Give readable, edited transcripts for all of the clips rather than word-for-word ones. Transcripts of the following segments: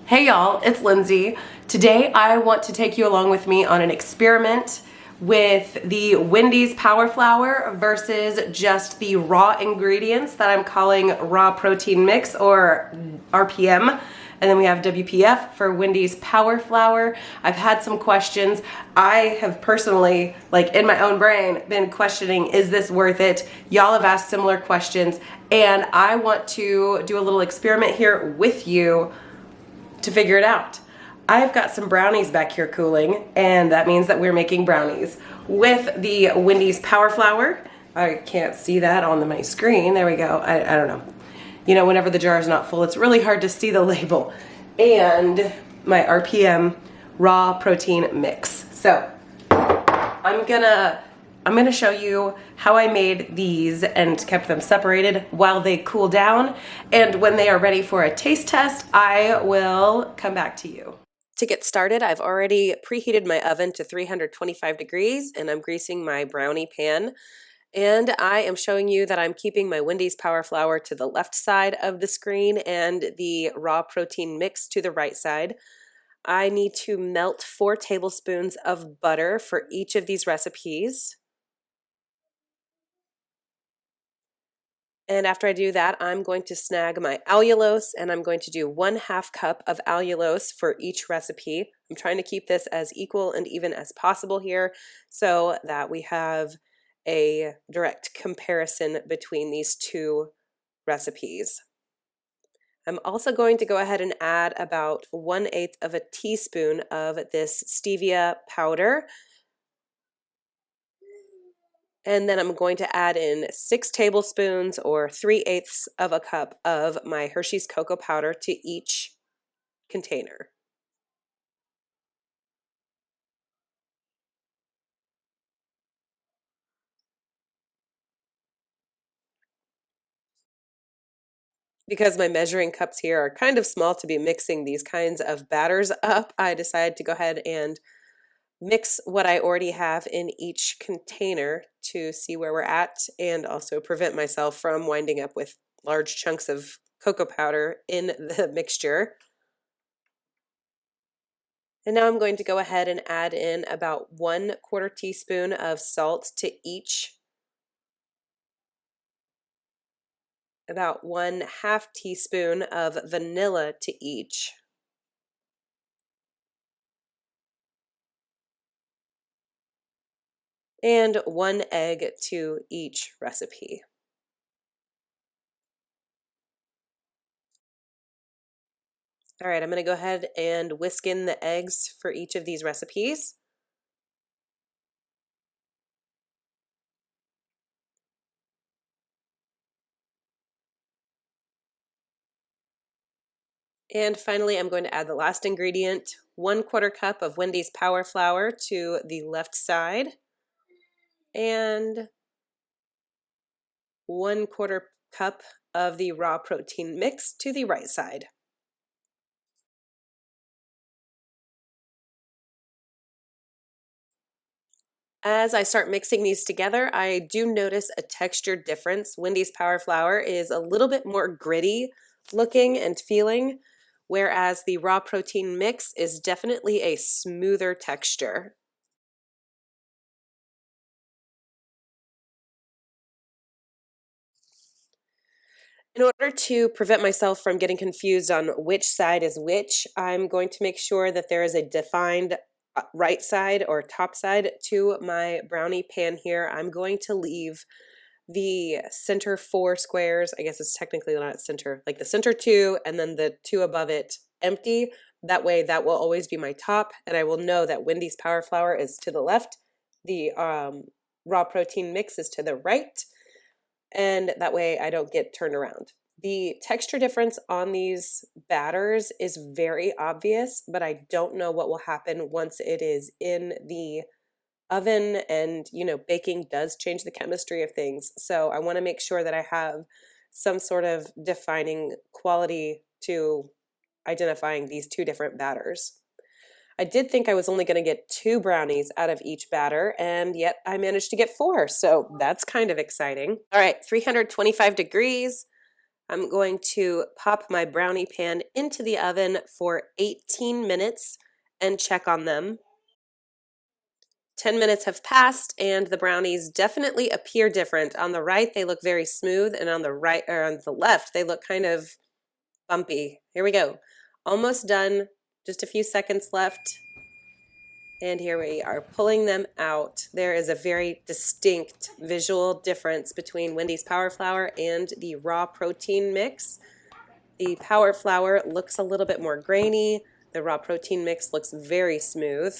Hey y'all, it's Lindsey. Today I want to take you along with me on an experiment with the Wendy's Power Flour versus just the raw ingredients that I'm calling raw protein mix, or RPM. And then we have WPF for Wendy's Power Flour. I've had some questions. I have personally, like in my own brain, been questioning, is this worth it? Y'all have asked similar questions, and I want to do a little experiment here with you to figure it out. I've got some brownies back here cooling, and that means that we're making brownies with the Wendy's Power Flour. I can't see that on my screen. There we go. I don't know. You know, whenever the jar is not full, it's really hard to see the label. And my RPM raw protein mix. So I'm gonna show you how I made these and kept them separated while they cool down. And when they are ready for a taste test, I will come back to you. To get started, I've already preheated my oven to 325 degrees and I'm greasing my brownie pan. And I am showing you that I'm keeping my Wendy's Power Flour to the left side of the screen and the raw protein mix to the right side. I need to melt 4 tablespoons of butter for each of these recipes. And after I do that, I'm going to snag my allulose, and I'm going to do 1/2 cup of allulose for each recipe. I'm trying to keep this as equal and even as possible here so that we have a direct comparison between these two recipes. I'm also going to go ahead and add about 1/8 of a teaspoon of this stevia powder. And then I'm going to add in 6 tablespoons or 3/8 of a cup of my Hershey's cocoa powder to each container. Because my measuring cups here are kind of small to be mixing these kinds of batters up, I decided to go ahead and mix what I already have in each container to see where we're at and also prevent myself from winding up with large chunks of cocoa powder in the mixture. And now I'm going to go ahead and add in about 1/4 teaspoon of salt to each, about 1/2 teaspoon of vanilla to each, and 1 egg to each recipe. All right, I'm going to go ahead and whisk in the eggs for each of these recipes. And finally, I'm going to add the last ingredient, 1/4 cup of Wendy's Power Flour to the left side, and 1/4 cup of the raw protein mix to the right side. As I start mixing these together, I do notice a texture difference. Wendy's Power Flour is a little bit more gritty looking and feeling, whereas the raw protein mix is definitely a smoother texture. In order to prevent myself from getting confused on which side is which, I'm going to make sure that there is a defined right side or top side to my brownie pan here. I'm going to leave the center 4 squares, I guess it's technically not center, like the center 2 and then the 2 above it empty. That way that will always be my top, and I will know that Wendy's Power Flour is to the left, the raw protein mix is to the right, and that way I don't get turned around. The texture difference on these batters is very obvious, but I don't know what will happen once it is in the oven, and baking does change the chemistry of things. So I want to make sure that I have some sort of defining quality to identifying these two different batters. I did think I was only going to get 2 brownies out of each batter, and yet I managed to get 4, so that's kind of exciting. All right, 325 degrees. I'm going to pop my brownie pan into the oven for 18 minutes and check on them. 10 minutes have passed and the brownies definitely appear different. On the right, they look very smooth, and on the right or on the left, they look kind of bumpy. Here we go. Almost done. Just a few seconds left. And here we are pulling them out. There is a very distinct visual difference between Wendy's Power Flour and the raw protein mix. The Power Flour looks a little bit more grainy. The raw protein mix looks very smooth.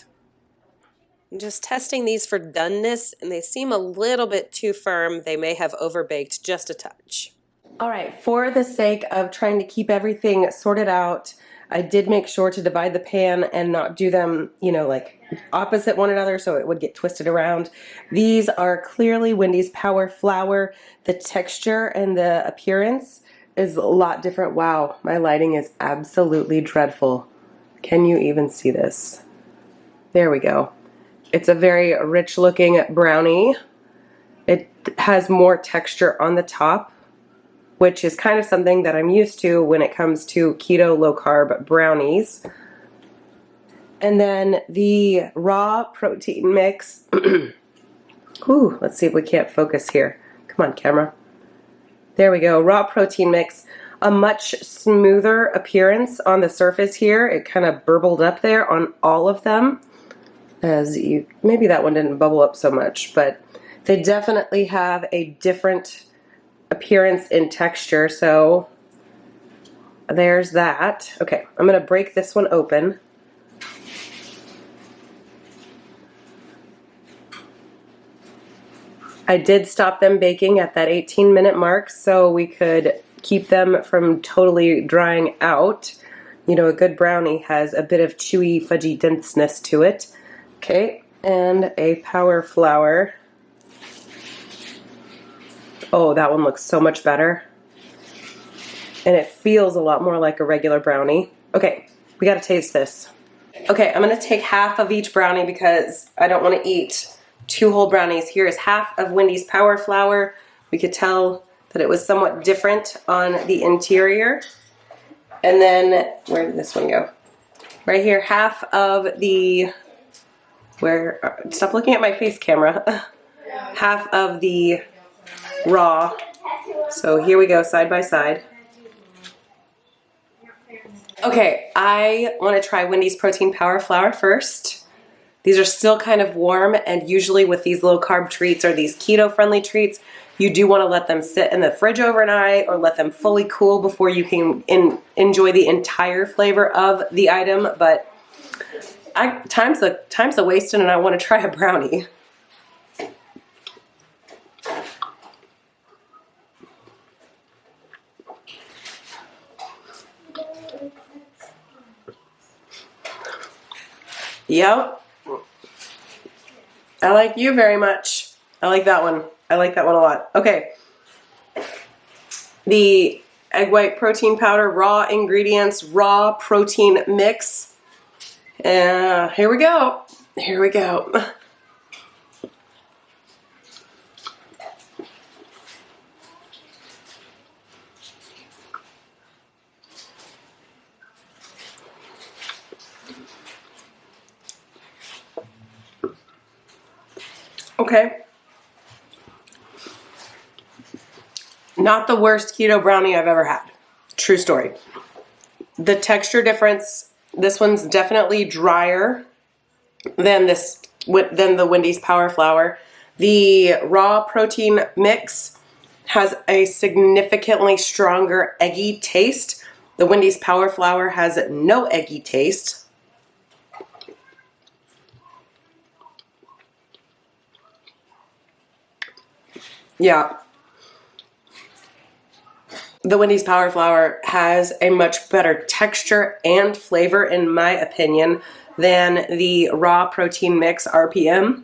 I'm just testing these for doneness, and they seem a little bit too firm. They may have overbaked just a touch. All right, for the sake of trying to keep everything sorted out, I did make sure to divide the pan and not do them, like opposite one another so it would get twisted around. These are clearly Wendy's Power Flour. The texture and the appearance is a lot different. Wow, my lighting is absolutely dreadful. Can you even see this? There we go. It's a very rich looking brownie. It has more texture on the top, which is kind of something that I'm used to when it comes to keto low carb brownies. And then the raw protein mix. Ooh, let's see if we can't focus here. Come on, camera. There we go. Raw protein mix. A much smoother appearance on the surface here. It kind of burbled up there on all of them. Maybe that one didn't bubble up so much, but they definitely have a different appearance in texture. So there's that. Okay, I'm going to break this one open. I did stop them baking at that 18-minute mark so we could keep them from totally drying out. A good brownie has a bit of chewy, fudgy denseness to it. Okay, and a Power Flour. Oh, that one looks so much better. And it feels a lot more like a regular brownie. Okay, we gotta taste this. Okay, I'm gonna take half of each brownie because I don't wanna eat 2 whole brownies. Here is half of Wendy's Power Flour. We could tell that it was somewhat different on the interior. And then, where did this one go? Right here, half of the, stop looking at my face, camera. Half of the raw. So here we go, side by side. Okay, I want to try Wendy's Protein Power Flour first. These are still kind of warm, and usually with these low carb treats or these keto friendly treats, you do want to let them sit in the fridge overnight or let them fully cool before you can enjoy the entire flavor of the item. But time's a wasting, and I want to try a brownie. Yep. I like you very much. I like that one. I like that one a lot. Okay. The egg white protein powder, raw ingredients, raw protein mix. Here we go. Here we go. Okay. Not the worst keto brownie I've ever had. True story. The texture difference, this one's definitely drier than the Wendy's Power Flour. The raw protein mix has a significantly stronger eggy taste. The Wendy's Power Flour has no eggy taste. Yeah. The Wendy's Power Flour has a much better texture and flavor, in my opinion, than the raw protein mix RPM.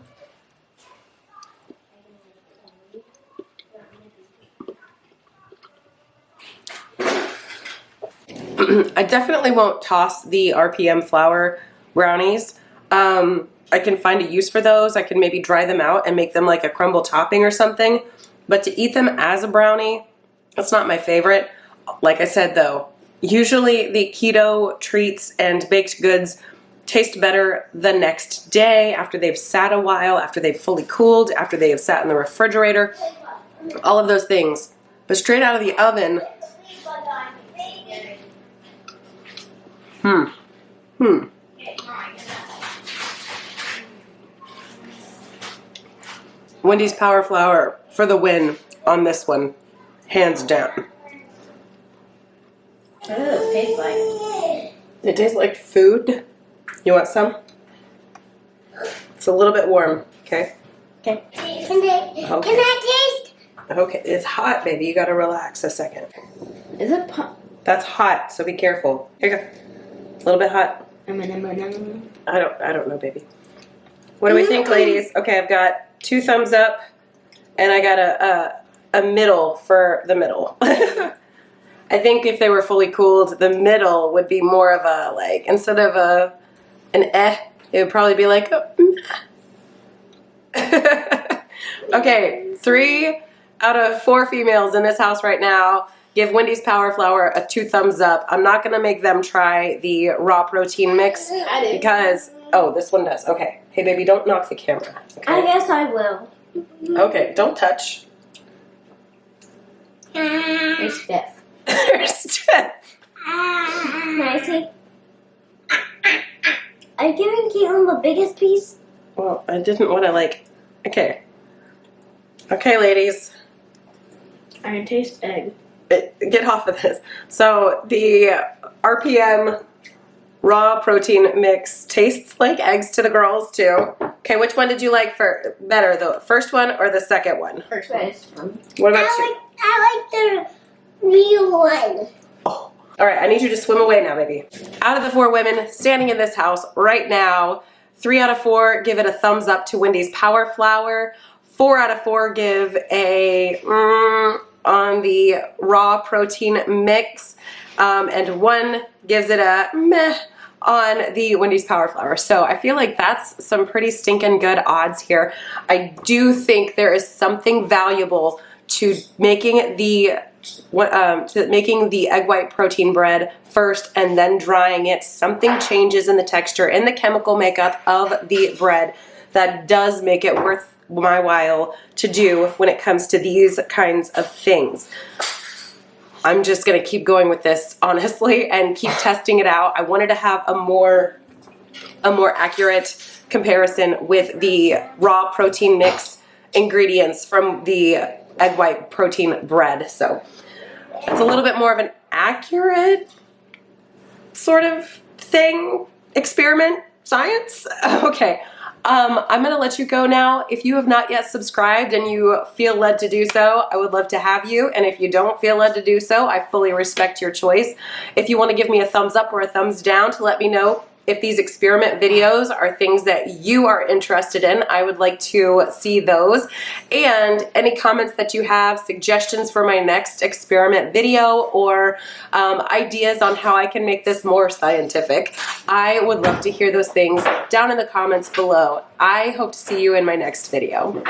I definitely won't toss the RPM flour brownies. I can find a use for those. I can maybe dry them out and make them like a crumble topping or something. But to eat them as a brownie, that's not my favorite. Like I said though, usually the keto treats and baked goods taste better the next day after they've sat a while, after they've fully cooled, after they have sat in the refrigerator, all of those things. But straight out of the oven, Wendy's Power Flour for the win on this one, hands down. What does it taste like? It tastes like food. You want some? It's a little bit warm, okay? Okay. Can I taste? Okay, it's hot, baby. You gotta relax a second. Is it That's hot, so be careful. Here you go. A little bit hot. I don't know, baby. What do we think, ladies? Okay, I've got 2 thumbs up, and I got a middle for the middle. I think if they were fully cooled, the middle would be more of a, like, instead of an it would probably be like a Okay, 3 out of 4 females in this house right now give Wendy's Power Flour a 2 thumbs up. I'm not gonna make them try the raw protein mix because, oh, this one does. Okay. Hey, baby, don't knock the camera. Okay? I guess I will. Okay, don't touch. They're stiff. They're stiff. Can I see? Are you giving Caitlin the biggest piece? Well, I didn't want to, like, okay. Okay, ladies. I taste egg. Get off of this. So the RPM raw protein mix tastes like eggs to the girls too. Okay, which one did you like better, the first one or the second one? First one. What about you? I like the real one. Oh. All right, I need you to swim away now, baby. Out of the 4 women standing in this house right now, 3 out of 4 give it a thumbs up to Wendy's Power Flour. 4 out of 4 give a on the raw protein mix, and 1 gives it a meh on the Wendy's Power Flour. So I feel like that's some pretty stinking good odds here. I do think there is something valuable to making the egg white protein bread first and then drying it. Something changes in the texture and the chemical makeup of the bread that does make it worth my while to do when it comes to these kinds of things. I'm just gonna keep going with this honestly and keep testing it out. I wanted to have a more accurate comparison with the raw protein mix ingredients from the egg white protein bread. So it's a little bit more of an accurate sort of thing, experiment, science. Okay. I'm going to let you go now. If you have not yet subscribed and you feel led to do so, I would love to have you. And if you don't feel led to do so, I fully respect your choice. If you want to give me a thumbs up or a thumbs down to let me know if these experiment videos are things that you are interested in, I would like to see those. And any comments that you have, suggestions for my next experiment video, or ideas on how I can make this more scientific, I would love to hear those things down in the comments below. I hope to see you in my next video.